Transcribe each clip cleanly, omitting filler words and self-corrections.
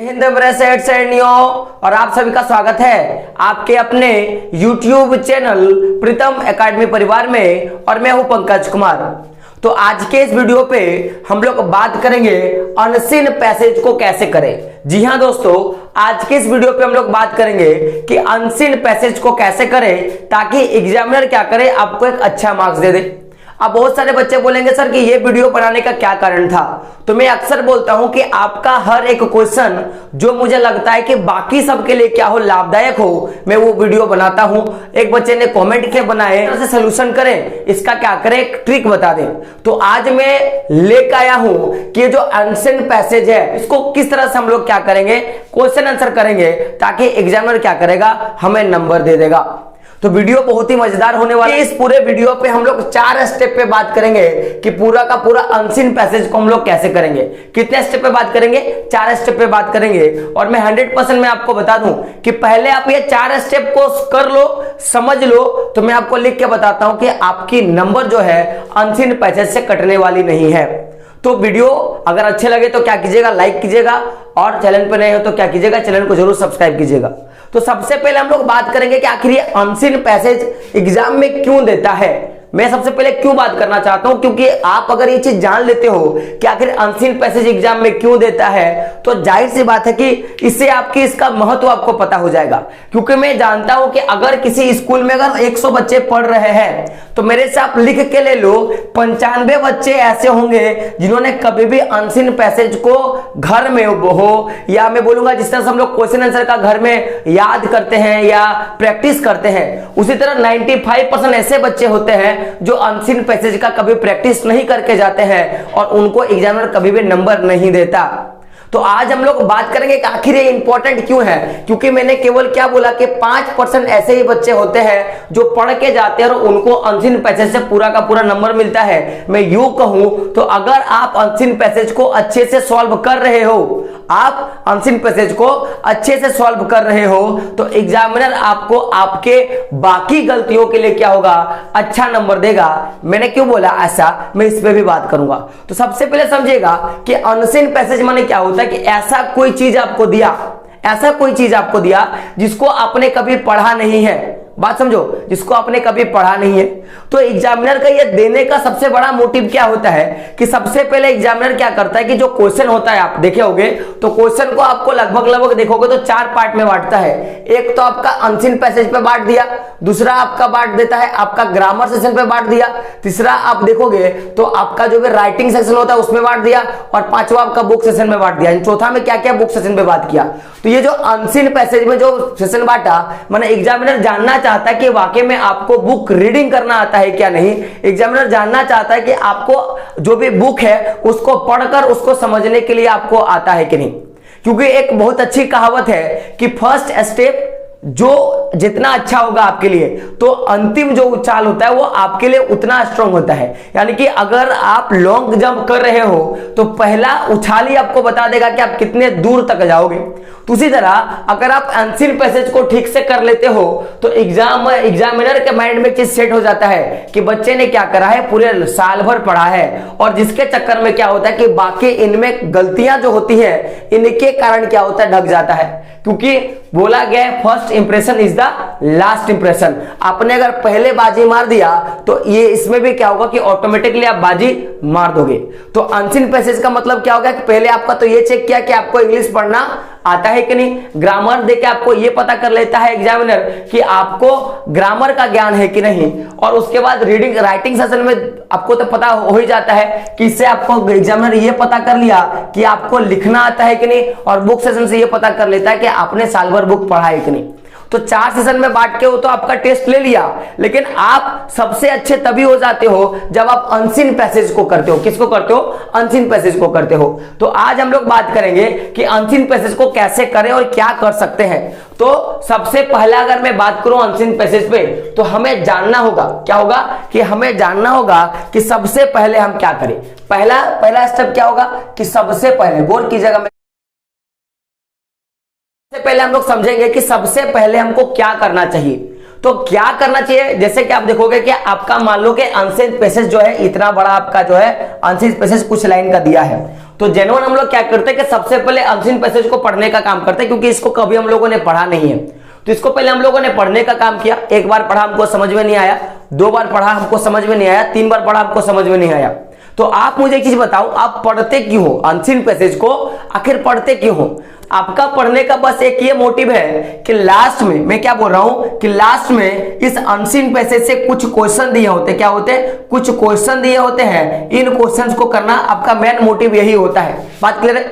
हिंद और आप सभी का स्वागत है आपके अपने YouTube चैनल प्रीतम एकेडमी परिवार में। और मैं हूं पंकज कुमार। तो आज के इस वीडियो पे हम लोग बात करेंगे अनसीन पैसेज को कैसे करें। जी हां दोस्तों, आज के इस वीडियो पे हम लोग बात करेंगे कि अनसीन पैसेज को कैसे करें ताकि एग्जामिनर क्या करे, आपको एक अच्छा मार्क्स दे दे। अब बहुत सारे बच्चे बोलेंगे सर कि ये वीडियो बनाने का क्या कारण था। तो मैं अक्सर बोलता हूं कि आपका हर एक क्वेश्चन जो मुझे लगता है कि बाकी सबके लिए क्या हो, लाभदायक हो, मैं वो वीडियो बनाता हूं। एक बच्चे ने कमेंट किए बनाए ऐसे सोल्यूशन करें, इसका क्या करें, एक ट्रिक बता दें। तो आज मैं लेकर आया हूं कि जो अनसीन पैसेज है इसको किस तरह से हम लोग क्या करेंगे, क्वेश्चन आंसर करेंगे ताकि एग्जामिनर क्या करेगा, हमें नंबर दे देगा। तो वीडियो बहुत ही मजेदार होने वाला है। इस पूरे वीडियो पे हम लोग 4 स्टेप पे बात करेंगे कि पूरा का पूरा अनसीन पैसेज को हम लोग कैसे करेंगे। कितने स्टेप पे बात करेंगे? 4 स्टेप पे बात करेंगे। और मैं 100% मैं आपको बता दूं कि पहले आप ये 4 स्टेप को कर लो, समझ लो, तो मैं आपको लिख के बताता हूं कि आपकी नंबर जो है अनसीन पैसेज से कटने वाली नहीं है। तो वीडियो अगर अच्छे लगे तो क्या कीजिएगा, लाइक कीजिएगा, और चैनल पर नए हो तो क्या कीजिएगा, चैनल को जरूर सब्सक्राइब कीजिएगा। तो सबसे पहले हम लोग बात करेंगे कि आखिर ये अनसीन पैसेज एग्जाम में क्यों देता है। मैं सबसे पहले क्यों बात करना चाहता हूं, क्योंकि आप अगर ये चीज जान लेते हो कि आखिर अनसीन पैसेज एग्जाम में क्यों देता है, तो जाहिर सी बात है कि इससे आपकी इसका महत्व आपको पता हो जाएगा। क्योंकि मैं जानता हूं कि अगर किसी स्कूल में अगर 100 बच्चे पढ़ रहे हैं तो मेरे से आप लिख के ले लो 95 बच्चे ऐसे होंगे जिन्होंने कभी भी अनसीन पैसेज को घर में हो, या मैं बोलूंगा जिस तरह से हम लोग क्वेश्चन आंसर का घर में याद करते हैं या प्रैक्टिस करते हैं, उसी तरह 95% ऐसे बच्चे होते हैं जो अनसीन पैसेज का कभी प्रैक्टिस नहीं करके जाते हैं और उनको एग्जामिनर कभी भी नंबर नहीं देता। तो आज हम लोग बात करेंगे कि आखिर ये इंपॉर्टेंट क्यों है। क्योंकि मैंने केवल क्या बोला कि 5% ऐसे ही बच्चे होते हैं जो पढ़ के जाते हैं और उनको अनसीन पैसेज से पूरा का पूरा नंबर मिलता है। मैं यूं कहूं तो अगर आप अनसीन पैसेज को अच्छे से सॉल्व कर रहे हो, आप अनसीन पैसेज को अच्छे से सॉल्व कर रहे हो, तो एग्जामिनर आपको आपके बाकी गलतियों के लिए क्या होगा, अच्छा नंबर देगा। मैंने क्यों बोला ऐसा, मैं इस पे भी बात करूंगा। तो सबसे पहले समझिएगा कि अनसीन पैसेज माने क्या होता है कि ऐसा कोई चीज आपको दिया, ऐसा कोई चीज आपको दिया जिसको आपने कभी पढ़ा नहीं है। बात समझो, जिसको आपने कभी पढ़ा नहीं है। तो एग्जामिनर का ये देने का सबसे बड़ा मोटिव क्या होता है कि सबसे पहले एग्जामिनर क्या करता है कि जो क्वेश्चन होता है, आप देखे होगे तो क्वेश्चन को आपको लगभग देखोगे तो 4 पार्ट में बांटता है। एक तो आपका अनसीन पैसेज पे बांट दिया, दूसरा आपका बांट देता है आपका ग्रामर सेशन पे बांट दिया, तीसरा आप देखोगे तो आपका जो भी राइटिंग सेक्शन होता है उसमें बांट दिया, और 5वां आपका बुक सेशन में बांट दिया। चौथा में क्या किया, बुक सेशन पे बात किया। तो ये जो अनसीन पैसेज में जो सेशन बांटा, माने एग्जामिनर जानना चाहता है कि वाकई में आपको बुक रीडिंग करना आता है क्या नहीं। एग्जामिनर जानना चाहता है कि आपको जो भी बुक है उसको पढ़कर उसको समझने के लिए आपको आता है कि नहीं। क्योंकि एक बहुत अच्छी कहावत है कि फर्स्ट स्टेप जो जितना अच्छा होगा आपके लिए, तो अंतिम जो उछाल होता है वो आपके लिए उतना स्ट्रांग होता है। यानी कि अगर आप लॉन्ग जंप कर रहे हो तो पहला उछाल ही आपको बता देगा कि आप कितने दूर तक जाओगे। तो उसी तरह अगर आप अनसीन पैसेज को ठीक से कर लेते हो तो एग्जामिनर के माइंड में चीज सेट हो जाता है कि बच्चे ने क्या करा है, पूरे साल भर पढ़ा है, और जिसके चक्कर में क्या होता है कि बाकी इनमें गलतियां जो होती है इनके कारण क्या होता है, ढक जाता है। क्योंकि बोला गया है first impression is the last impression. आपने अगर पहले बाजी मार दिया तो ये इसमें भी क्या होगा कि ऑटोमेटिकली आप बाजी मार दोगे। तो अनसीन पैसेज का मतलब क्या होगा कि पहले आपका तो ये चेक किया कि आपको इंग्लिश पढ़ना आता है कि नहीं, ग्रामर देके आपको ये पता कर लेता है एग्जामिनर कि आपको ग्रामर का ज्ञान है कि नहीं, और उसके बाद रीडिंग राइटिंग सेशन में आपको तो पता हो ही जाता है कि इससे आपको एग्जामिनर ये पता कर लिया कि आपको लिखना आता है कि नहीं, और बुक सेशन से ये पता कर लेता है कि आपने साल भर बुक पढ़ा है कि नहीं। तो 4 सेशन में बांट के हो तो आपका टेस्ट ले लिया, लेकिन आप सबसे अच्छे तभी हो जाते हो जब आप अनसीन पैसेज को करते हो। किसको करते हो? अनसीन पैसेज को करते हो। तो आज हम लोग बात करेंगे कि अनसीन पैसेज को कैसे करें और क्या कर सकते हैं। तो सबसे पहला अगर मैं बात करूं अनसीन पैसेज पे, तो हमें जानना होगा, क्या होगा कि हमें जानना होगा कि सबसे पहले हम क्या करें। पहला स्टेप क्या होगा कि सबसे पहले, गौर कीजिएगा, सबसे पहले हम लोग समझेंगे कि सबसे पहले हमको क्या करना चाहिए। तो क्या करना चाहिए, जैसे कि आप देखोगे कि आपका मान लो कि अनसीन पैसेज जो है इतना बड़ा आपका जो है अनसीन पैसेज कुछ लाइन का दिया है, तो जेन्युइन हम लोग क्या करते हैं कि सबसे पहले अनसीन पैसेज को पढ़ने का काम करते हैं, क्योंकि इसको कभी हम लोगों ने पढ़ा नहीं है। तो इसको पहले हम लोगों ने पढ़ने का काम किया। एक बार पढ़ा हमको समझ में नहीं आया, 2 बार पढ़ा हमको समझ में नहीं आया, 3 बार पढ़ा हमको समझ में नहीं आया। तो आप मुझे एक चीज बताओ, आप पढ़ते क्यों हो अनसीन पैसेज को? आखिर पढ़ते क्यों हो? आपका पढ़ने का बस एक ये मोटिव है कि लास्ट में, मैं क्या बोल रहा हूं कि लास्ट में इस अनसीन पैसेज से कुछ क्वेश्चन दिए होते, क्या होते हैं? कुछ क्वेश्चन दिए होते हैं, इन क्वेश्चंस को करना आपका मेन मोटिव यही होता है। बात क्लियर है?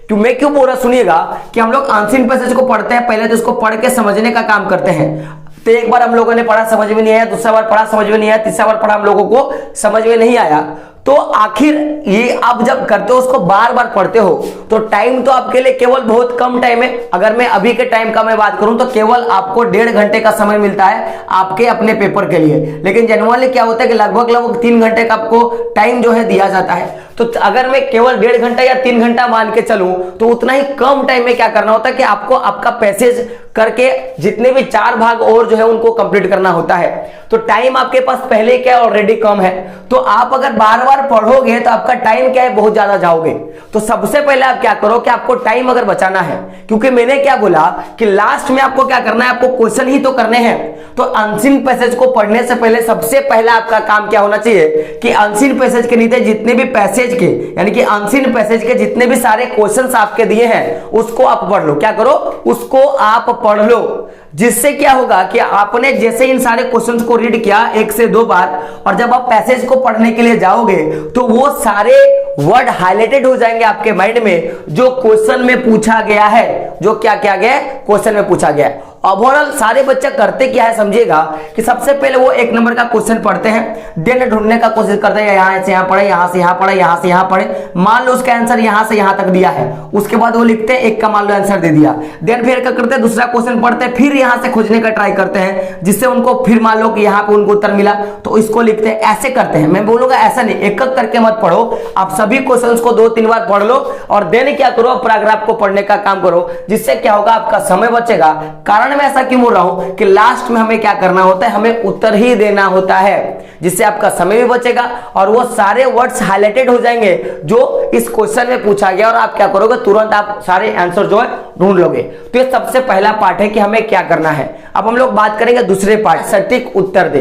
क्यों मैं क्यों बोल रहा, सुनिएगा कि हम लोग अनसीन पैसेज को पढ़ते हैं, पहले तो इसको पढ़ के समझने का काम करते हैं। तो एक बार हम लोगों ने पढ़ा समझ में नहीं आया, दूसरा बार पढ़ा समझ में नहीं आया, तीसरा बार पढ़ा हम लोगों को समझ में नहीं आया, तो आखिर ये आप जब करते हो उसको बार बार पढ़ते हो तो टाइम तो आपके लिए केवल बहुत कम टाइम है। अगर मैं अभी के टाइम का मैं बात करूं तो केवल आपको 1.5 घंटे का समय मिलता है आपके अपने पेपर के लिए, लेकिन जनरली क्या होता है कि लगभग 3 घंटे का आपको टाइम जो है दिया जाता है। तो अगर मैं केवल 1.5 घंटा या 3 घंटा मान के चलूं तो उतना ही कम टाइम में क्या करना होता है कि आपको आपका पैसेज करके जितने भी 4 भाग और जो है उनको कंप्लीट करना होता है। तो टाइम आपके पास पहले क्या ऑलरेडी कम है, तो आप अगर बार बार पढ़ोगे तो आपका टाइम क्या है, बहुत ज्यादा जाओगे। तो सबसे पहले आप क्या करो कि आपको टाइम अगर बचाना है, क्योंकि मैंने क्या बोला कि लास्ट में आपको क्या करना है, आपको क्वेश्चन ही तो करने हैं। तो अनसीन पैसेज को पढ़ने से पहले सबसे पहला आपका काम क्या होना चाहिए कि अनसीन पैसेज के नीचे जितने भी पैसेज के, यानी कि अनसीन पैसेज के जितने भी सारे क्वेश्चंस आपके दिए हैं उसको आप पढ़ लो। क्या करो? उसको आप पढ़ लो। जिससे क्या होगा कि आपने जैसे इन सारे क्वेश्चंस को रीड किया 1 से 2 बार, और जब आप पैसेज को पढ़ने के लिए जाओगे तो वो सारे वर्ड हाईलाइटेड हो जाएंगे आपके माइंड में जो क्वेश्चन में पूछा गया है, जो क्या क्या गया क्वेश्चन में पूछा गया है। ओवरऑल सारे बच्चे करते क्या है समझिएगा कि सबसे पहले वो 1 नंबर का क्वेश्चन पढ़ते हैं, देन ढूंढने का कोशिश करते हैं, यहां से यहां पढ़े, यहां से यहां पढ़े, यहां से यहां पढ़े। मान लो उसका आंसर यहां से यहां तक दिया है, उसके बाद वो लिखते हैं 1 का मान लो आंसर दे दिया, देन फिर क्या करते हैं, दूसरा क्वेश्चन पढ़ते हैं, फिर यहां से खोजने का ट्राई करते हैं जिससे उनको फिर मान लो कि यहां पे उनको उत्तर मिला तो इसको लिखते हैं। ऐसे करते हैं। मैं बोलूंगा ऐसा नहीं, एक एक करके मत पढ़ो, आप सभी क्वेश्चंस को 2-3 बार पढ़ लो और देन क्या करो, पैराग्राफ को पढ़ने का काम करो, जिससे क्या होगा आपका समय बचेगा। कारण मैं ऐसा क्यों बोल रहा हूं कि लास्ट में हमें क्या करना होता है, हमें उत्तर ही देना होता है, जिससे आपका समय भी बचेगा और वो सारे वर्ड्स हाईलाइटेड हो जाएंगे जो इस क्वेश्चन में पूछा गया, और आप क्या करोगे, तुरंत आप सारे आंसर जो है ढूंढ लोगे। तो ये सबसे पहला पार्ट है कि हमें क्या करना है। अब हम लोग बात करेंगे दूसरे पार्ट, सटीक उत्तर दे।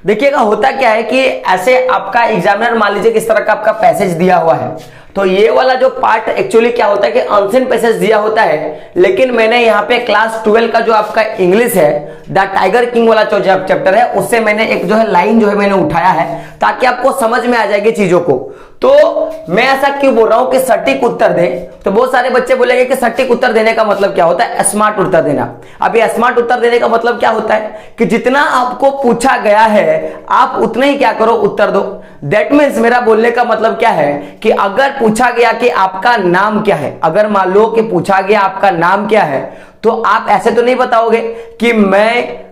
देखिएगा होता क्या है कि ऐसे आपका एग्जामिनर मान लीजिए किस तरह का आपका पैसेज दिया हुआ है, तो ये वाला जो पार्ट एक्चुअली क्या होता है कि अनसीन पैसेज दिया होता है, लेकिन मैंने यहाँ पे क्लास 12 का जो आपका इंग्लिश है, द टाइगर किंग वाला जो चैप्टर है, उससे मैंने एक जो है लाइन जो है मैंने उठाया है ताकि आपको समझ में आ जाएगी चीजों को। तो मैं ऐसा क्यों बोल रहा हूं कि सटीक उत्तर दे, तो बहुत सारे बच्चे बोलेंगे कि सटीक उत्तर देने का मतलब क्या होता है, स्मार्ट उत्तर देना। अब ये स्मार्ट उत्तर देने का मतलब क्या होता है कि जितना आपको पूछा गया है आप उतना ही क्या करो, उत्तर दो। दैट मीन्स मेरा बोलने का मतलब क्या है कि अगर पूछा गया कि आपका नाम क्या है, अगर मान लो कि पूछा गया आपका नाम क्या है, तो आप ऐसे तो नहीं बताओगे कि मैं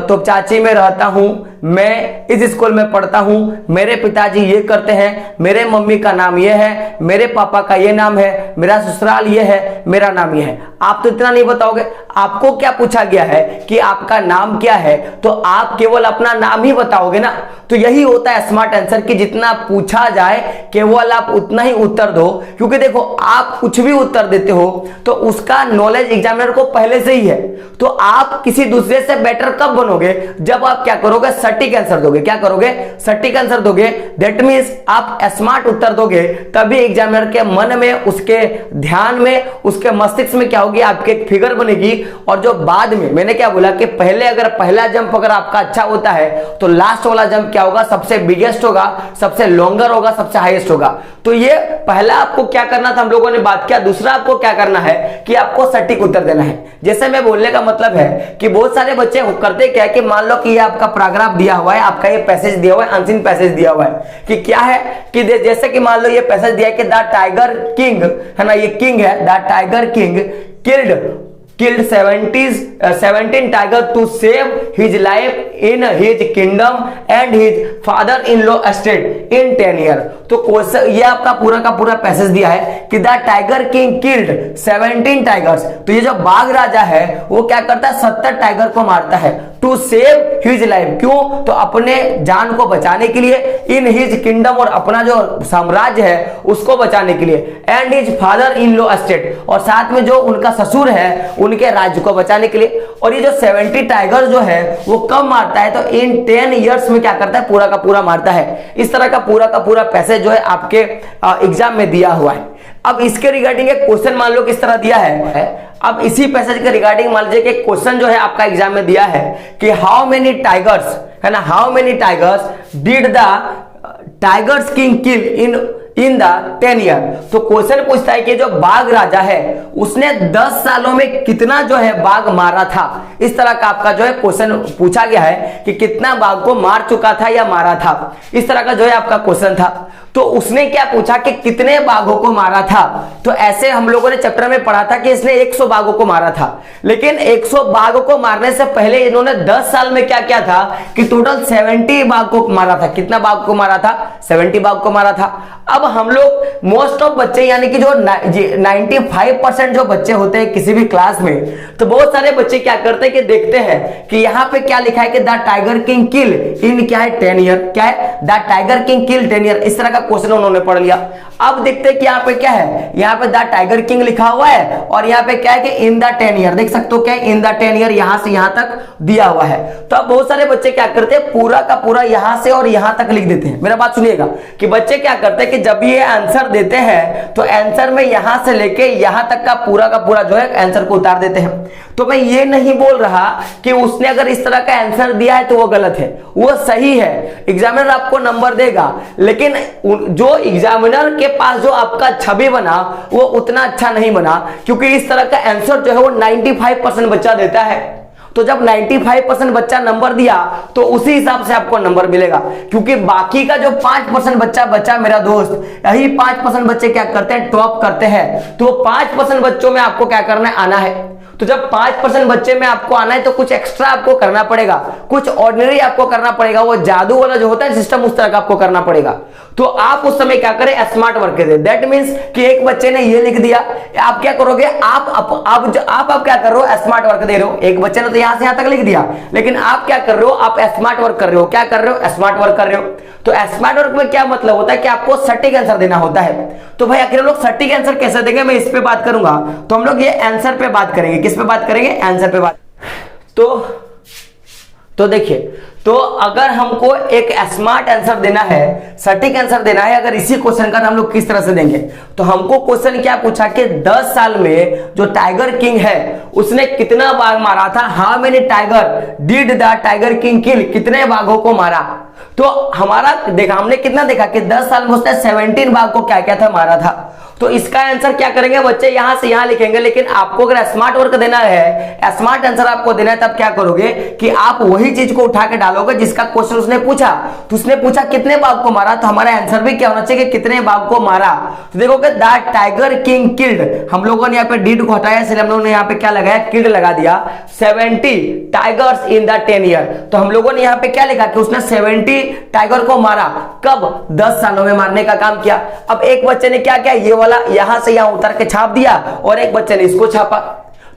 तो चाची में रहता हूं, मैं इस स्कूल में पढ़ता हूं, मेरे पिताजी ये करते हैं, मेरे मम्मी का नाम ये है, मेरे पापा का ये नाम है, मेरा ससुराल ये है, मेरा नाम ये है। आप तो इतना नहीं बताओगे। आपको क्या पूछा गया है कि आपका नाम क्या है, तो आप केवल अपना नाम ही बताओगे ना। तो यही होता है स्मार्ट आंसर कि जितना पूछा जाए केवल आप उतना ही उत्तर दो, क्योंकि देखो आप कुछ भी उत्तर देते हो तो उसका नॉलेज एग्जामिनर को पहले से ही है। तो आप किसी दूसरे से बेटर कब बनोगे, जब आप क्या करोगे, सटीक आंसर दोगे। क्या करोगे, सटीक आंसर दोगे। दैट मींस आप स्मार्ट उत्तर दोगे, तभी एग्जामिनर के मन में, उसके ध्यान में, उसके मस्तिष्क में क्या होगी, आपकी एक फिगर बनेगी। और जो बाद में मैंने क्या बोला कि पहले अगर पहला जंप अगर आपका अच्छा होता है तो लास्ट वाला जंप क्या होगा, सबसे बिगेस्ट होगा, सबसे लॉन्गर होगा, सबसे हाईएस्ट होगा। तो ये पहला आपको क्या करना था, हम लोगों ने बात किया। दूसरा आपको क्या करना है कि आपको सटीक उत्तर देना है। जैसे मैं बोलने का मतलब है कि बहुत सारे बच्चे करते क्या है कि मान लो कि ये आपका पैराग्राफ दिया हुआ है, आपका ये पैसेज दिया हुआ है, अनसीन पैसेज दिया हुआ है कि क्या है कि जैसे कि मान लो ये पैसेज दिया है कि द टाइगर किंग है ना, ये किंग है, the tiger king killed killed 17 tiger to save his life in his kingdom and his father-in-law estate in 10 years। तो क्वेश्चन ये आपका पूरा का पूरा पैसेज दिया है कि the tiger king killed 17 tigers. तो ये जो बाघ राजा है वो क्या करता है, 70 टाइगर को मारता है टू सेव हिज लाइफ। क्यों? तो अपने जान को बचाने के लिए, इन हिज किंगडम और अपना जो साम्राज्य है उसको बचाने के लिए, and his father in law estate और साथ में जो उनका ससुर है उनके राज्य को बचाने के लिए। और ये जो 70 टाइगर जो है वो कब मारता है, तो इन 10 इयर्स में क्या करता है, पूरा का पूरा मारता है। इस तरह का पूरा पैसेज जो है आपके एग्जाम में दिया हुआ है। अब इसके रिगार्डिंग एक क्वेश्चन मान लो किस तरह दिया है। अब इसी पैसेज के रिगार्डिंग मान लीजिए कि क्वेश्चन जो है आपका एग्जाम में दिया है कि हाउ मेनी टाइगर्स, है ना, how many tigers did the tigers king kill in the 10 year. तो क्वेश्चन पूछता है कि जो बाघ राजा है उसने 10 सालों में कितना जो है बाघ मारा था। इस तरह का आपका जो है क्वेश्चन पूछा गया है कि कितना बाघ को मार चुका था या मारा था। इस तरह का जो है आपका क्वेश्चन था। तो उसने क्या पूछा कि कितने बाघों को मारा था। तो ऐसे हम लोगों ने चैप्टर में पढ़ा था कि इसने 100 बाघों को मारा था, लेकिन 100 बाघों को मारने से पहले इन्होंने 10 साल में क्या किया था कि टोटल 70 बाघ को मारा था। कितना बाघ को मारा था, 70 बाघ को मारा था। अब हम लोग मोस्ट ऑफ बच्चे यानी कि जो 95% जो बच्चे होते हैं किसी भी क्लास में, तो बहुत सारे बच्चे क्या करते हैं कि देखते हैं कि यहाँ पे क्या लिखा है कि द टाइगर किंग किल इन क्या है 10 ईयर, क्या है the tiger king kill 10 year. इस तरह का क्वेश्चन उन्होंने पढ़ लिया। अब देखते हैं कि यहाँ पे क्या है, यहाँ पे द टाइगर किंग लिखा हुआ है और यहाँ पे क्या है कि इन द 10 ईयर, देख सकते हो क्या इन द 10 ईयर यहां से यहां तक दिया हुआ है। तो अब बहुत सारे बच्चे क्या करते हैं पूरा का पूरा यहां से और यहां तक लिख देते हैं। मेरा बात सुनिएगा कि बच्चे क्या करते हैं कि जब ये आंसर देते हैं तो आंसर में यहां से लेके यहां तक का पूरा जो है आंसर को उतार देते हैं। तो मैं ये नहीं बोल रहा कि उसने अगर इस तरह का आंसर दिया है तो वो गलत है, वो सही है, एग्जामिनर आपको नंबर देगा। लेकिन जो एग्जामिनर के पास जो आपका छवि बना वो उतना अच्छा नहीं बना, क्योंकि इस तरह का आंसर जो है वो 95% बच्चा देता है। तो जब 95% बच्चा नंबर दिया तो उसी हिसाब से आपको नंबर मिलेगा, क्योंकि बाकी का जो 5% बच्चा बचा मेरा दोस्त, यही 5% बच्चे क्या करते हैं, टॉप करते हैं। तो 5% बच्चों में आपको क्या करना है, आना है। तो जब 5% बच्चे में आपको आना है तो कुछ एक्स्ट्रा आपको करना पड़ेगा, कुछ ऑर्डिनरी आपको करना पड़ेगा, वो जादू वाला जो होता है सिस्टम उस तरह का आपको करना पड़ेगा। तो आप उस समय क्या करें, स्मार्ट वर्क करें। दैट मींस कि एक बच्चे ने ये लिख दिया, आप क्या करोगे, आप क्या कर रहे हो, स्मार्ट वर्क दे रहे हो। एक बच्चे ने तो यहां से यहां तक लिख दिया, लेकिन आप क्या कर रहे हो, आप स्मार्ट वर्क कर रहे हो। क्या कर रहे हो, स्मार्ट वर्क कर रहे हो। तो स्मार्ट वर्क में क्या मतलब होता है कि आपको सटीक आंसर देना होता है। तो भाई आखिर हम लोग सटीक आंसर कैसे देंगे, मैं इस पे बात करूंगा। तो हम लोग ये आंसर पे बात करेंगे, किस पे बात करेंगे, आंसर पे बात। तो देखिए, तो अगर हमको एक स्मार्ट आंसर देना है, सटीक आंसर देना है अगर इसी क्वेश्चन का, तो हम लोग किस तरह से देंगे। तो हमको क्वेश्चन क्या पूछा कि 10 साल में जो टाइगर किंग है उसने कितना बाघ मारा था। How many tiger did the tiger king kill, कितने बाघों को मारा। तो हमारा देखा, हमने कितना देखा कि 10 साल में उसने 17 बाघ को क्या क्या था, मारा था। तो इसका आंसर क्या करेंगे बच्चे, यहां से यहां लिखेंगे। लेकिन आपको अगर स्मार्ट वर्क देना है, स्मार्ट आंसर आपको देना है, तब क्या करोगे कि आप वही चीज को उठा के डालोगे जिसका क्वेश्चन उसने पूछा। तो उसने पूछा कितने बाघ को मारा, तो हमारा आंसर भी क्या होना चाहिए कि कितने बाघ को मारा। तो देखोगे द टाइगर किंग किल्ड, हम लोगों ने यहाँ पे डिड को हटाया, इसलिए हम लोगों ने यहाँ पे क्या लगाया, किल्ड लगा दिया, 70 टाइगर्स इन द 10 ईयर। तो हम लोगों ने यहाँ पे क्या लिखा कि उसने 70 टाइगर को मारा, कब, 10 सालों में मारने का काम किया। अब एक बच्चे ने क्या किया, ये वाला यहां से यहां उतार के छाप दिया और एक बच्चे ने इसको छापा।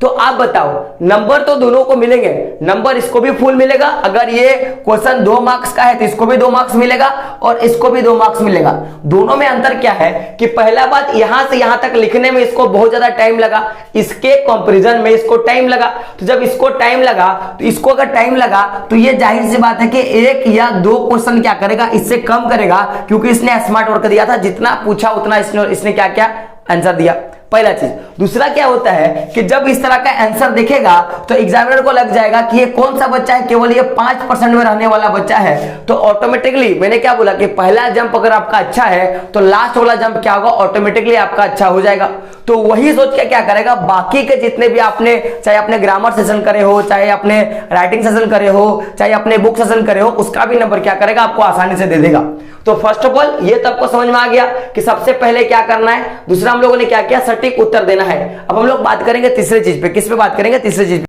तो आप बताओ, नंबर तो दोनों को मिलेंगे, नंबर इसको भी फुल मिलेगा। अगर ये क्वेश्चन 2 मार्क्स का है तो इसको भी 2 मार्क्स मिलेगा और इसको भी 2 मार्क्स मिलेगा। दोनों में अंतर क्या है कि पहला बात, यहां से यहां तक लिखने में इसको बहुत ज्यादा टाइम लगा, इसके कंपैरिजन में इसको टाइम लगा। तो जब इसको टाइम लगा तो इसको अगर टाइम लगा तो ये जाहिर सी बात है कि 1 या 2 क्वेश्चन क्या करेगा, इससे कम करेगा, क्योंकि इसने स्मार्ट वर्क दिया था, जितना पूछा उतना इसने क्या क्या आंसर दिया। पहला चीज। दूसरा क्या होता है कि जब इस तरह का आंसर दिखेगा तो एग्जामिनर को लग जाएगा कि ये कौन सा बच्चा है, केवल ये 5% में रहने वाला बच्चा है। तो ऑटोमेटिकली मैंने क्या बोला कि पहला जंप अगर आपका अच्छा है तो लास्ट वाला जंप क्या होगा, ऑटोमेटिकली आपका अच्छा हो जाएगा। तो वही सोच के क्या करेगा, बाकी के जितने भी आपने, चाहे अपने ग्रामर सेशन करे हो, चाहे अपने राइटिंग सेशन करे हो, चाहे अपने बुक सेशन करे हो, उसका भी नंबर क्या करेगा, आपको आसानी से दे देगा। तो फर्स्ट ऑफ ऑल ये तो आपको समझ में आ गया कि सबसे पहले क्या करना है। दूसरा हम लोगों ने क्या किया, सटीक उत्तर देना है। है। अब हम लोग बात करेंगे तीसरे चीज पे। किस पे बात करेंगे? तीसरे चीज पे।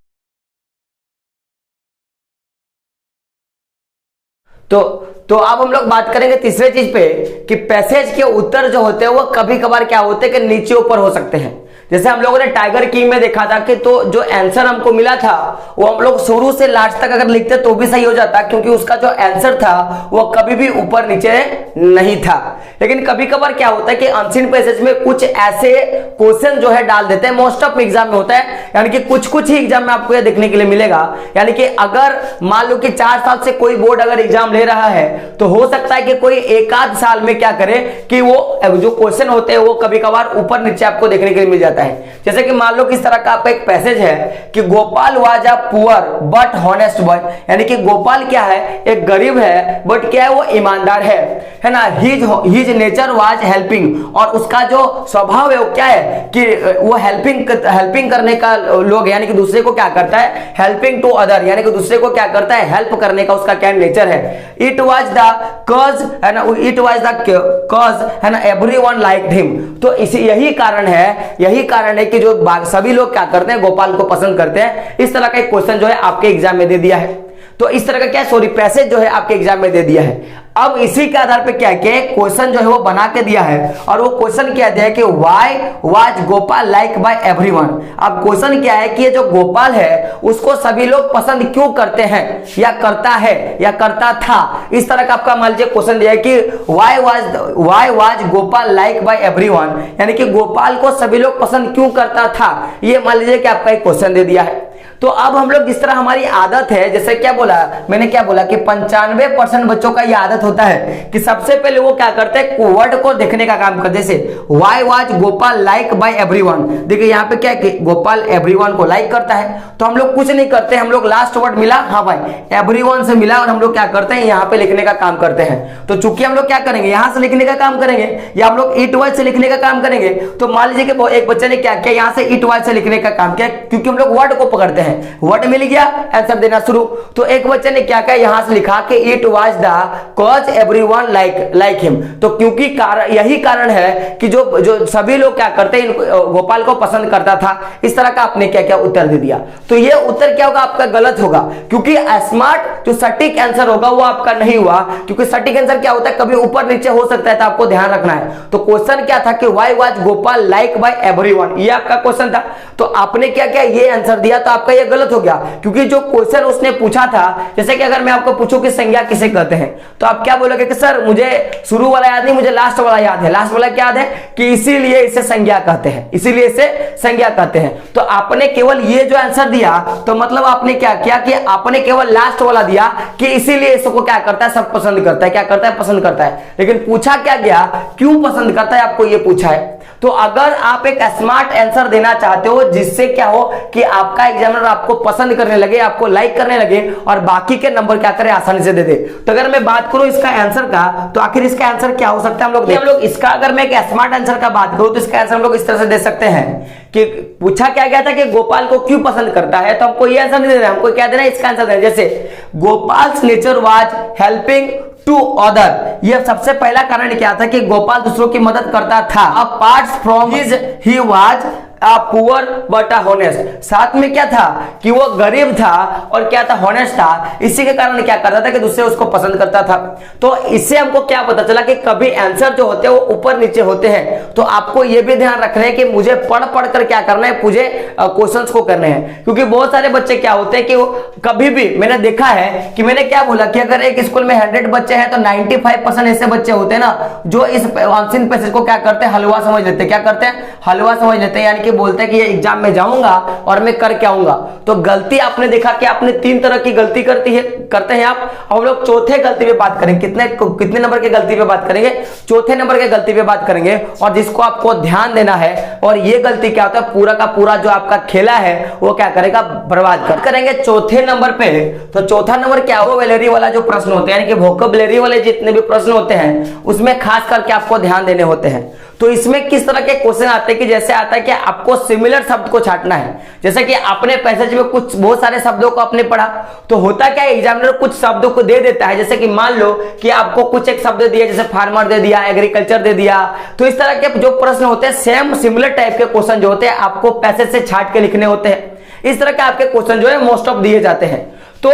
तो अब हम लोग बात करेंगे तीसरे चीज पे कि पैसेज के उत्तर जो होते हैं वो कभी कभार क्या होते हैं कि नीचे ऊपर हो सकते हैं। जैसे हम लोगों ने टाइगर किंग में देखा था कि तो जो आंसर हमको मिला था वो हम लोग शुरू से लास्ट तक अगर लिखते तो भी सही हो जाता, क्योंकि उसका जो आंसर था वो कभी भी ऊपर नीचे नहीं था। लेकिन कभी कभार क्या होता है कि अनसीन पैसेज में कुछ ऐसे क्वेश्चन जो है डाल देते हैं, मोस्ट ऑफ एग्जाम में होता है, यानी कि कुछ ही एग्जाम में आपको यह देखने के लिए मिलेगा। यानी कि अगर मान लो कि 4 साल से कोई बोर्ड अगर एग्जाम ले रहा है तो हो सकता है कि कोई एक आध साल में क्या करे कि वो जो क्वेश्चन होते हैं वो कभी कभार ऊपर नीचे आपको देखने के लिए मिल जाता है। जैसे कि मान लो किस तरह का आपका एक पैसेज है कि Gopal was a poor but honest boy, यानी कि गोपाल क्या है, एक गरीब है बट क्या है, वो ईमानदार है ना। हिज नेचर वाज हेल्पिंग, और उसका जो स्वभाव है वो क्या है कि वो हेल्पिंग करने का लोग, यानी कि दूसरे को क्या करता है, हेल्पिंग टू अदर, यानी कि दूसरे को क्या करता है, हेल्प करने का उसका क्या नेचर है। इट वाज द कॉज है ना, इट वाज द कॉज है ना, एवरीवन लाइक्ड हिम। तो यही कारण है कि जो सभी लोग क्या करते हैं, गोपाल को पसंद करते हैं। इस तरह का एक क्वेश्चन जो है आपके एग्जाम में दे दिया है। तो इस तरह का क्या पैसेज जो है आपके एग्जाम में दे दिया है। अब इसी के आधार पे क्या है, क्वेश्चन जो है वो बना के दिया है, और वो क्वेश्चन क्या दिया है कि why was Gopal like by everyone. अब क्वेश्चन क्या है कि ये जो गोपाल है उसको सभी लोग पसंद क्यों करते हैं, या करता है या करता था। इस तरह का आपका मान लीजिए क्वेश्चन दिया है कि why was Gopal like by everyone, यानी कि गोपाल को सभी लोग पसंद क्यों करता था। ये मान लीजिए कि आपका एक क्वेश्चन दे दिया है। तो अब हम लोग जिस तरह हमारी आदत है, जैसे क्या बोला मैंने, क्या बोला कि 95% बच्चों का ये आदत होता है कि सबसे पहले वो क्या करते हैं, वर्ड को देखने का काम करते हैं। जैसे why was Gopal like by everyone, देखिए यहाँ पे क्या है कि गोपाल एवरीवन को लाइक करता है, तो हम लोग कुछ नहीं करते, हम लोग लास्ट वर्ड मिला, हाँ भाई एवरीवन से मिला, और हम लोग क्या करते हैं, यहाँ पे लिखने का काम करते हैं। तो चूंकि हम लोग क्या करेंगे, यहाँ से लिखने का काम करेंगे, या हम लोग इट वाज से लिखने का काम करेंगे। तो मान लीजिए कि एक बच्चे ने क्या किया, यहाँ से इट वाज से लिखने का काम किया, क्योंकि हम लोग वर्ड को पकड़ते हैं, वर्ड मिल गया, आंसर देना शुरू। तो एक बच्चे ने क्या किया, यहां से लिखा कि it was the cause everyone like him. तो क्योंकि यही कारण है कि जो सभी लोग क्या करते हैं, गोपाल को पसंद करता था। इस तरह का आपने क्या क्या उत्तर दे दिया। तो ये उत्तर क्या होगा आपका, गलत होगा, क्योंकि स्मार्ट जो सटीक आंसर होगा वो आपका नहीं हुआ, क्योंकि सटीक आंसर क्या होता है, कभी ऊपर नीचे हो सकता है, तो आपको ध्यान रखना है। तो क्वेश्चन क्या था कि why was Gopal like by everyone, ये आपका क्वेश्चन था। तो आपने क्या किया, ये आंसर दिया, तो आपका ये गलत हो गया, क्योंकि जो क्वेश्चन उसने पूछा था, जैसे कि अगर मैं आपको पूछूं कि संज्ञा किसे कहते हैं, तो आप क्या बोलोगे कि सर मुझे शुरू वाला याद नहीं, मुझे लास्ट वाला याद है। लास्ट वाला क्या याद है कि इसीलिए इसे संज्ञा कहते हैं, इसीलिए इसे संज्ञा कहते हैं। तो आपने केवल ये जो आंसर दिया, तो मतलब आपने क्या किया कि आपने केवल लास्ट वाला दिया कि इसीलिए इसको क्या करता है, सब पसंद करता है, क्या करता है, पसंद करता है। लेकिन पूछा क्या गया, क्यों पसंद करता है, आपको ये पूछा है। तो अगर आप एक स्मार्ट आंसर देना चाहते हो जिससे क्या हो कि आपका एग्जामिनर आपको पसंद करने लगे, आपको लाइक करने लगे, और बाकी के नंबर क्या करे, आसानी से दे दे। तो अगर मैं बात करूं इसका आंसर का, तो आखिर इसका आंसर क्या हो सकता है, हम लोग इसका, अगर मैं एक स्मार्ट आंसर का बात करूं तो इसका आंसर हम लोग इस तरह से दे सकते हैं कि पूछा क्या गया था कि गोपाल को क्यों पसंद करता है, तो हमको ये आंसर नहीं देना, हमको क्या देना है, इसका आंसर देना। जैसे Gopal's nature was helping to other, ये सबसे पहला कारण क्या था कि गोपाल दूसरों की मदद करता था। Apart from his he was a poor but a honest, साथ में क्या था कि वो गरीब था और क्या था, हॉनेस्ट था। इसी के कारण क्या करता था कि दूसरे उसको पसंद करता था। तो इससे हमको क्या पता चला कि कभी आंसर जो होते हैं वो ऊपर नीचे होते हैं। तो आपको ये भी ध्यान रखना है कि मुझे पढ़ कर क्या करना है, मुझे क्वेश्चंस को करने हैं। क्योंकि बहुत सारे बच्चे क्या होते हैं कि वो कभी भी, मैंने देखा है कि मैंने क्या बोला कि अगर एक स्कूल में 100 बच्चे हैं तो 95% ऐसे बच्चे होते हैं ना जो इस अनसीन पैसेज को क्या करते हैं, हलवा समझ लेते हैं। क्या करते हैं, हलवा समझ लेते हैं, यानी कि बोलते हैं कि ये एग्जाम में जाऊंगा और मैं करके आऊंगा। तो गलती आपने देखा कि आपने 3 तरह की गलती करते हैं आप। हम लोग चौथे गलती पे बात करेंगे, कितने नंबर की गलती पे बात करेंगे, चौथे नंबर की गलती पे बात करेंगे, और जिसको आपको ध्यान देना है। और ये गलती क्या होता है, पूरा का पूरा जो आपका खेला है वो क्या करेगा, बर्बाद करेंगे। चौथे नंबर पे, तो चौथा नंबर क्या, वोकैबुलरी वाला जो प्रश्न होते हैं, यानी कि वोकैबुलरी वाले जितने भी प्रश्न होते हैं उसमें खास करके आपको ध्यान देने होते हैं। तो इसमें किस तरह के क्वेश्चन आते हैं कि जैसे आता है कि आपको सिमिलर शब्द को छांटना है। जैसे कि अपने पैसेज में कुछ बहुत सारे शब्दों को आपने पढ़ा, तो होता क्या है एग्जामिनर कुछ शब्दों को दे देता है। जैसे कि मान लो कि आपको कुछ एक शब्द दिया, जैसे फार्मर दे दिया, एग्रीकल्चर दे दिया, तो इस तरह के जो प्रश्न होते हैं सेम सिमिलर टाइप के क्वेश्चन जो होते हैं आपको पैसेज से छांट के लिखने होते हैं। इस तरह के आपके क्वेश्चन जो है मोस्ट ऑफ दिए जाते हैं। तो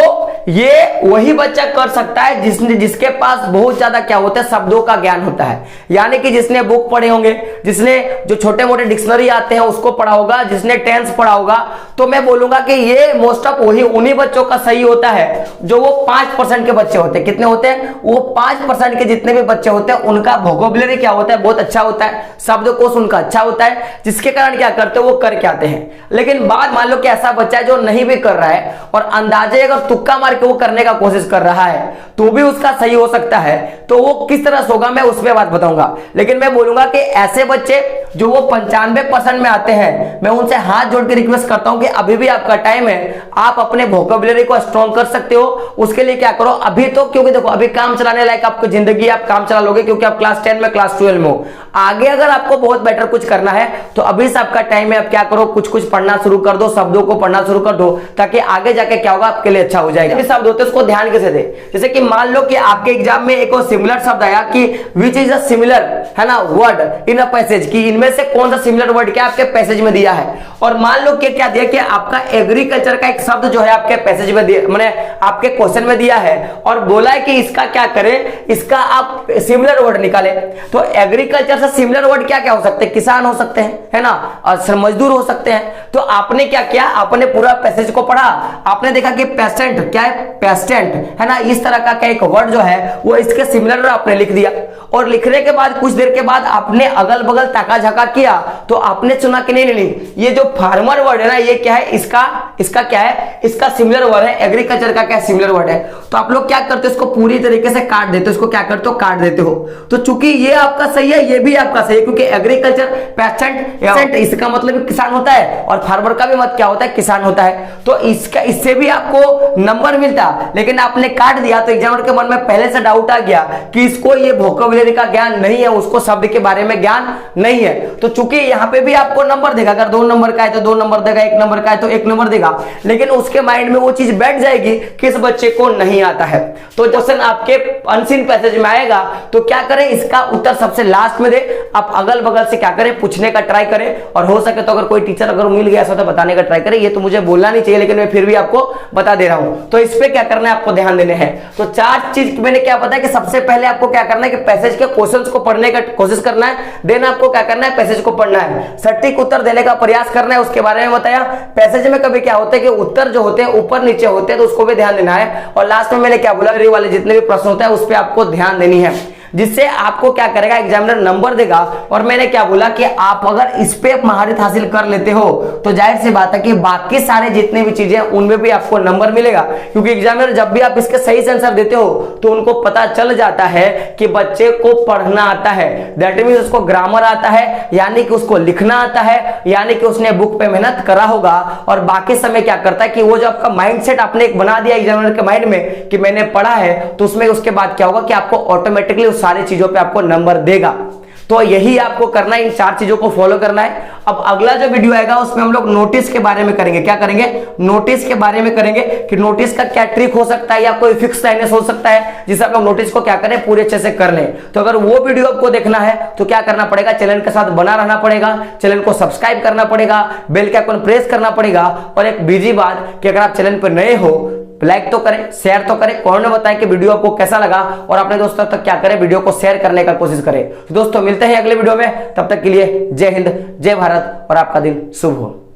ये वही बच्चा कर सकता है जिसके पास बहुत ज्यादा क्या होता है शब्दों का ज्ञान होता है, यानी कि जिसने बुक पढ़े होंगे, जिसने जो छोटे मोटे डिक्शनरी आते हैं उसको पढ़ा होगा, जिसने टेंस पढ़ा होगा। तो मैं बोलूंगा कि ये मोस्ट ऑफ वही उन्हीं बच्चों का सही होता है जो वो 5% के बच्चे होते हैं। कितने होते हैं? वो 5% के जितने भी बच्चे होते हैं उनका वोकैबुलरी क्या होता है, बहुत अच्छा होता है, शब्दकोश उनका अच्छा होता है, जिसके कारण क्या करते हैं वो करके आते हैं। लेकिन बात मान लो कि ऐसा बच्चा है जो नहीं भी कर रहा है और अंदाजे अगर तुक्का मार के वो करने का कोशिश कर रहा है तो भी उसका सही हो सकता है। तो वो किस तरह से होगा मैं उस पर बात बताऊंगा। लेकिन मैं बोलूंगा कि ऐसे बच्चे जो वो 95% में आते हैं, मैं उनसे हाथ जोड़ के रिक्वेस्ट करता हूं कि अभी भी आपका टाइम है, आप अपने वोकैबुलरी को स्ट्रॉन्ग कर सकते हो। उसके लिए क्या करो अभी तो, क्योंकि देखो अभी काम चलाने लायक आपकी जिंदगी, आप काम चला लोगे क्योंकि आप क्लास 10 में क्लास 12 में हो। आगे अगर आपको बहुत बेटर कुछ करना है तो अभी से आपका टाइम है, आप क्या करो कुछ कुछ पढ़ना शुरू कर दो, शब्दों को पढ़ना शुरू कर दो, ताकि आगे जाके क्या होगा आपके लिए अच्छा हो जाएगा। शब्द होते हैं उसको ध्यान कैसे दे। जैसे कि मान लो कि आपके एग्जाम में एक और सिमिलर शब्द आया कि विच इज अ सिमिलर है ना वर्ड इन अ पैसेज, कि इनमें से कौन सा सिमिलर वर्ड क्या आपके पैसेज में दिया है। और मान लो कि क्या दिया कि आपका एग्रीकल्चर का एक शब्द जो है आपके पैसेज में दिया, मैंने आपके क्वेश्चन में दिया है और बोला है कि इसका क्या करें, इसका आप सिमिलर वर्ड निकाले। तो एग्रीकल्चर से सिमिलर वर्ड क्या क्या हो सकते हैं? किसान हो सकते हैं, है ना, और मजदूर हो सकते हैं। तो आपने क्या किया, आपने पूरा पैसेज को पढ़ा, आपने देखा कि पेशेंट क्या है, पेस्टेंट है ना, इस तरह का क्या एक वर्ड जो है वो इसके सिमिलर आपने लिख दिया। और लिखने के बाद कुछ देर के बाद आपने अगल बगल ताका झाका किया तो आपने सुना कि नहीं ये जो फार्मर वर्ड है ना ये क्या है, इसका क्या है, इसका सिमिलर वर्ड है, एग्रीकल्चर का क्या सिमिलर वर्ड है। तो आप लोग क्या करते हो, इसको पूरी तरीके से काट देते हो, इसको क्या करते हो काट देते हो। तो चूंकि ये आपका सही है ये भी आपका सही है, क्योंकि एग्रीकल्चर पेस्टेंट इसका मतलब किसान होता है और फार्मर का भी मतलब क्या होता है, किसान होता है। तो इससे भी आपको नंबर मिलता, लेकिन आपने काट दिया तो एग्जामिनर के मन में पहले से डाउट आ गया कि इसको ये वोकैबुलरी का ज्ञान नहीं है, उसको शब्द के बारे में ज्ञान नहीं है। तो चूंकि यहां पे भी आपको नंबर देगा, अगर 2 नंबर का है तो 2 नंबर देगा, 1 नंबर का है तो 1 नंबर देगा, लेकिन उसके माइंड में वो चीज बैठ जाएगी किस बच्चे को नहीं आता है। तो क्वेश्चन आपके अनसीन पैसेज में आएगा तो क्या करें, इसका उत्तर सबसे लास्ट में दे। आप अगल बगल से क्या करें, पूछने का ट्राई करें, और हो सके तो अगर कोई टीचर अगर मिल गया ऐसा तो बताने का ट्राई करें। ये तो मुझे बोलना नहीं चाहिए लेकिन मैं फिर भी आपको बता दे रहा हूं। तो इस पे क्या करना है, आपको ध्यान देने हैं। तो 4 चीज मैंने क्या बताया कि सबसे पहले आपको क्या करना है कि पैसेज के क्वेश्चंस को पढ़ने का कोशिश करना है, देन आपको क्या करना है पैसेज को पढ़ना है, सटीक उत्तर देने का प्रयास करना है, उसके बारे में बताया। पैसेज में कभी क्या होता है कि उत्तर जो होते हैं ऊपर नीचे होते हैं तो उसको भी ध्यान देना है। और लास्ट में मैंने क्या बोला, वाले जितने भी प्रश्न होते हैं उस पर आपको ध्यान देनी है, जिससे आपको क्या करेगा एग्जामिनर नंबर देगा। और मैंने क्या बोला कि आप अगर इस पे महारत हासिल कर लेते हो तो जाहिर सी बात है कि बाकी सारे जितने भी चीजें उनमें भी आपको नंबर मिलेगा, क्योंकि एग्जामिनर जब भी आप इसके सही से आंसर देते हो तो उनको पता चल जाता है कि बच्चे को पढ़ना आता है, दैट मींस उसको ग्रामर आता है, यानी कि उसको लिखना आता है, यानी कि उसने बुक पे मेहनत करा होगा। और बाकी समय क्या करता है कि वो जो आपका माइंडसेट आपने एक बना दिया एग्जामिनर के माइंड में कि मैंने पढ़ा है, तो उसमें उसके बाद क्या होगा कि आपको ऑटोमेटिकली सारी चीजों पे आपको नंबर देगा। तो यही आपको करना है, इन 4 चीजों को फॉलो करना है। अब अगला जो वीडियो आएगा उसमें हम लोग नोटिस के बारे में करेंगे। क्या करेंगे, नोटिस के बारे में करेंगे कि नोटिस का क्या ट्रिक हो सकता है या कोई फिक्स लाइनेस हो सकता है जिससे आप लोग नोटिस को क्या करें पूरे अच्छे से कर लें। तो अगर वो वीडियो आपको देखना है तो क्या करना पड़ेगा, चैनल के साथ बना रहना पड़ेगा, चैनल को सब्सक्राइब करना पड़ेगा, बेल के आइकन प्रेस करना पड़ेगा। और एक बीजी बात कि अगर आप चैनल पर नए हो लाइक तो करें, शेयर तो करें, कमेंट में बताएं कि वीडियो आपको कैसा लगा, और अपने दोस्तों तक क्या करें वीडियो को शेयर करने का कोशिश करें। तो दोस्तों मिलते हैं अगले वीडियो में, तब तक के लिए जय हिंद, जय भारत और आपका दिन शुभ हो।